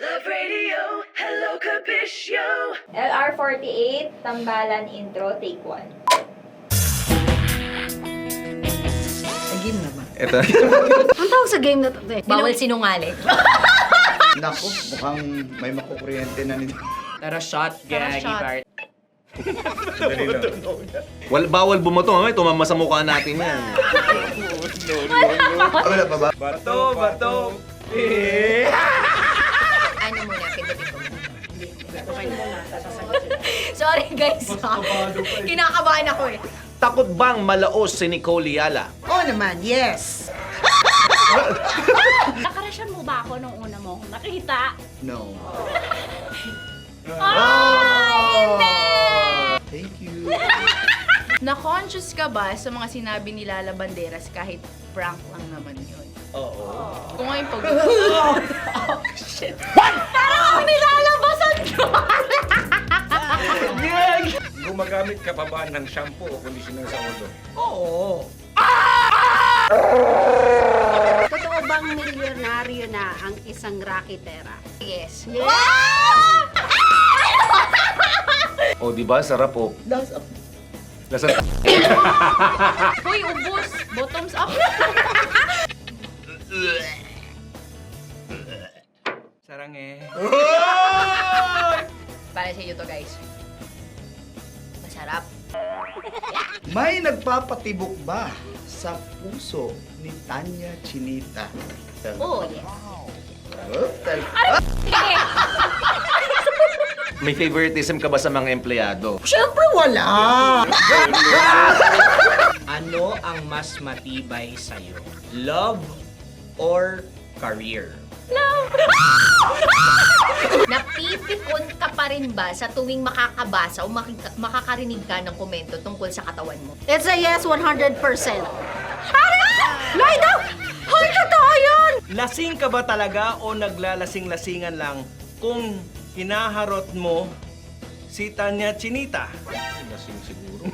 Love Radio, hello Capisyo. LR48, Tambalan intro, take 1. Game naman. Ito. Ang tawag sa game na to? Bawal sinungaling. Naku, mukhang may makukuryente na nito. Tara shot, Gagi part. Bawal bumoto, mamaya tumama sa mukha natin yan. Wala pa ba? Bato. Ano muna, pindutin ko muna. Sorry guys, kinakabahan ako eh. Takot bang malaos si Nicole Yala? Oo naman, yes. Nakarasyan mo ba ako nung una mo nakita? No. Thank you. Na-conscious ka ba sa mga sinabi ni Lala Banderas kahit prank lang naman yun? Oo. Kung ngayon pag... Oh, shit. Parang ako nilalabasan ko! Gumagamit ka pa ba ng shampoo o conditioner sa ulo? Oo. Totoo bang milyonaryo na ang isang raketera? Yes. Yes! O, di ba? Sarap o. Lasa. Hoy, ubos! Bottoms up! Sarang eh. Para sa inyo to guys. Masarap. May nagpapatibok ba sa puso ni Tanya Chinita? Oh, yes. Sige! May favoritism ka ba sa mga empleyado? Siyempre wala! Ano ang mas matibay sa'yo? Love or career? Napipikon ka pa rin ba sa tuwing makakabasa o makakarinig ka ng komento tungkol sa katawan mo? It's a yes 100%. Lie down! Hoy, totoo yun! Lasing ka ba talaga o naglalasing-lasingan lang kung hinaharot mo si Tanya Chinita? Lasing siguro.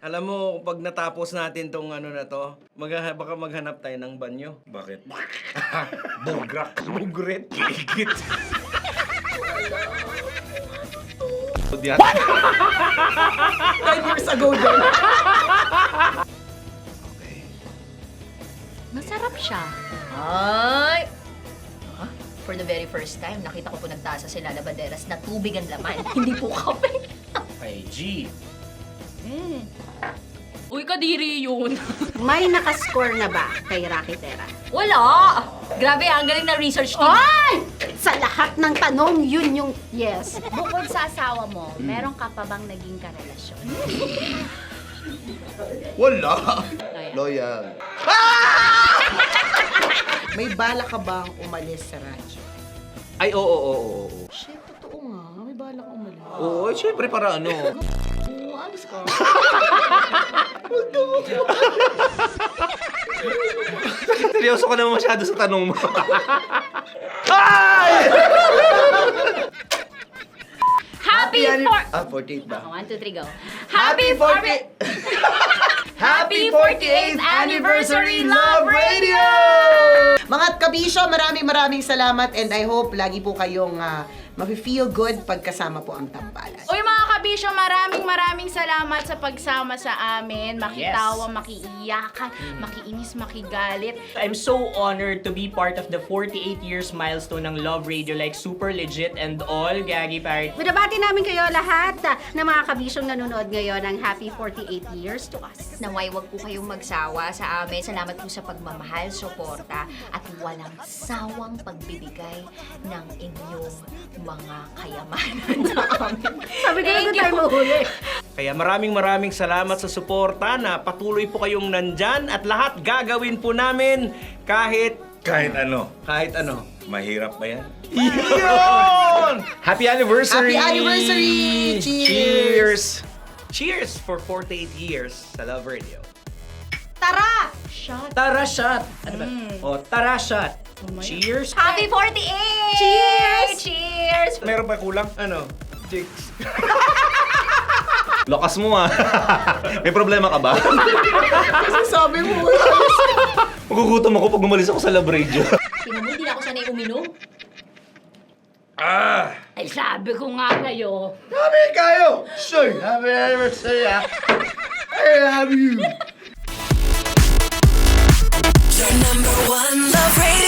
Alam mo, pag natapos natin tong ano na to, baka maghanap tayo ng banyo. Bakit? Bugrak. Bugret. Gigit. Diyan. 5 years ago din. Masarap siya. Ay! For the very first time, nakita ko po nagtasa si Lala Banderas na tubig ang laman, hindi po kape. Kay G. Uy, kadiri yun. May nakascore na ba kay raketera? Wala! Grabe, ang galing na research team. Ay! Sa lahat ng tanong, yun yung yes. Bukod sa asawa mo, meron ka pa bang naging karelasyon? Wala. Loyal. May bala ka bang umalis sa radyo? Ay, oo. Shit, totoo nga. May bala ka umalis. Oo, syempre para ano. Oo, alis ka. Seryoso ka naman masyado sa tanong mo. Ay! Happy 48 ba? 1, 2, 3, go. Happy 40... Happy 48th Anniversary Love Radio! Mga kabisyo, maraming salamat and I hope lagi po kayong mafe-feel good pagkasama po ang tambalan. Uy mga kabisyo, maraming salamat sa pagsama sa amin. Makitawa, makiiyakan, makiinis, makigalit. I'm so honored to be part of the 48 years milestone ng Love Radio, like super legit and all, Gagi Parrot. Binabati namin kayo lahat ng mga kabisyong nanonood ngayon ng happy 48 years to us. Naway, wag po kayong magsawa sa amin. Salamat po sa pagmamahal, suporta, at walang sawang pagbibigay ng inyong mga kayamanan sa amin. Sabi ko na tayo mahuli. Kaya maraming salamat sa suporta na patuloy po kayong nandyan at lahat gagawin po namin kahit Kahit ano. ano. Mahirap ba yan? Yun! Happy anniversary! Happy anniversary! Cheers! Cheers for 48 years sa Love Radio. Tara! Tara shot! Ano ba? O, tara shot! Cheers! Happy 48! Cheers! Cheers! Meron pa kulang? Ano? Chicks. Lakas mo ah. May problema ka ba? Kasi sabi mo, Magugutom ako pag umalis ako sa Lab Radio. Tingnan mo, hindi na ako sanay uminom. Ah! Ay, sabi ko nga kayo. Happy kayo! Sure, happy anniversary ah! I love you! Your number one love radio.